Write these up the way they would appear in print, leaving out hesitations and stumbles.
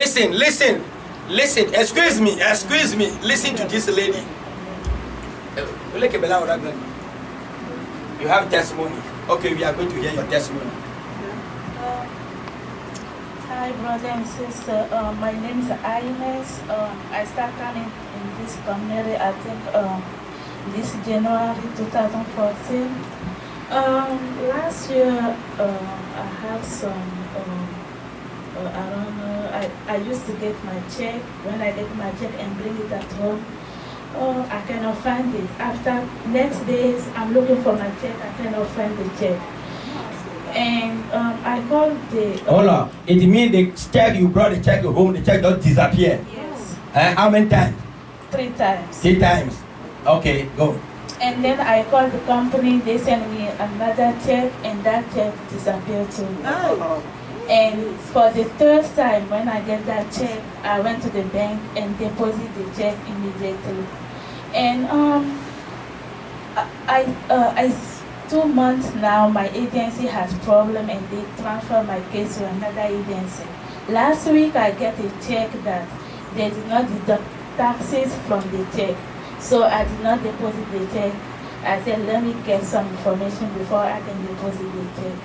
Listen. Excuse me. Listen to this lady. You have testimony. Okay, we are going to hear your testimony. Hi, brother and sister. My name is Agnes. I started coming in this community, I think, this January 2014. Last year, I had some, I don't know, I used to get my check. When I get my check and bring it at home, I cannot find it. After next days, I'm looking for my check. I cannot find the check. And I called the... Hold on. It means the check, you brought the check home, the check just disappeared. Yes. How many times? 3 times. 3 times. Okay, go. And then I called the company, they sent me another check, and that check disappeared too. Oh. And for the 3rd time, when I get that check, I went to the bank and deposited the check immediately. And I 2 months now, my agency has problem and they transfer my case to another agency. Last week, I get a check that they did not deduct taxes from the check. So I did not deposit the check. I said, let me get some information before I can deposit the check.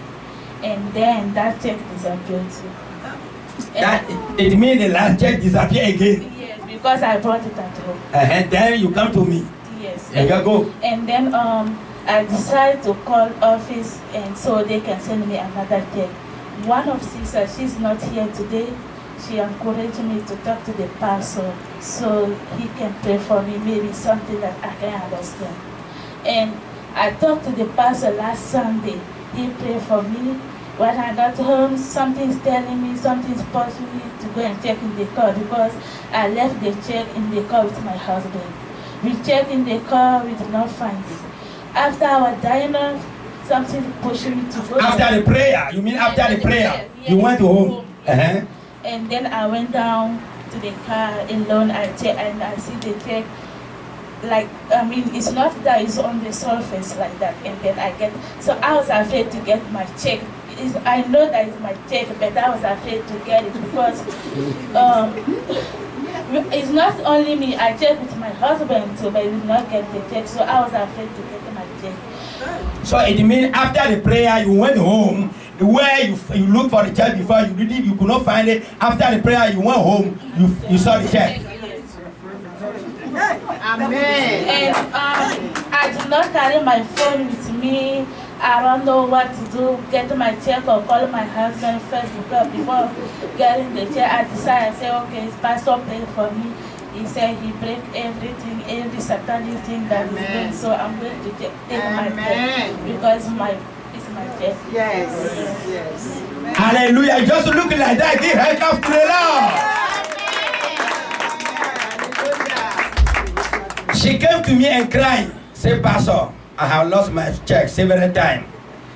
And then that check disappeared too. That, it means the last check disappeared again. Yes, because I brought it at home. And then you come to me. Yes. And you go. And then I decided to call office and so they can send me another check. One of sisters, she's not here today. She encouraged me to talk to the pastor so he can pray for me, maybe something that I can understand. And I talked to the pastor last Sunday. He prayed for me. When I got home, something's telling me, something's pushing me to go and check in the car because I left the check in the car with my husband. We checked in the car, we did not find it. After our dinner, something pushed me to go. After the prayer? You mean after the prayer? You went to home? And then I went down to the car alone. I check and I see the check. Like, I mean, it's not that it's on the surface like that. And then I get, so I was afraid to get my check. I know that it's my check, but I was afraid to get it because it's not only me. I checked with my husband too, but he did not get the check. So I was afraid to get my check. So it means after the prayer, you went home, where you looked for the check before, you could not find it. After the prayer, you went home, you saw the check. Amen. And I did not carry my phone with me. I don't know what to do, get my check or call my husband first because before getting the check, I decided, I said, okay, Pastor prayed for me. He said he break everything, every satanic thing that is doing. So I'm going to take my check because it's my check. Yes. Hallelujah. Just looking like that, give hands up to the Lord. She came to me and cried, say, Pastor, I have lost my check several times.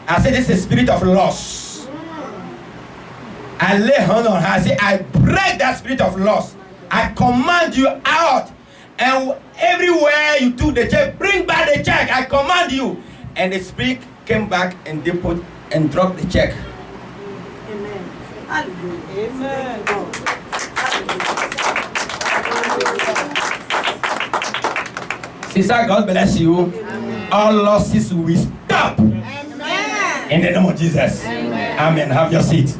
I said, this is a spirit of loss. I lay hand on her. I said, I break that spirit of loss. I command you out. And everywhere you took the check, bring back the check. I command you. And the spirit came back and they put and dropped the check. Amen. Hallelujah. Amen. Sister, God bless you. Amen. All losses will stop. Amen. In the name of Jesus. Amen. Amen. Have your seat.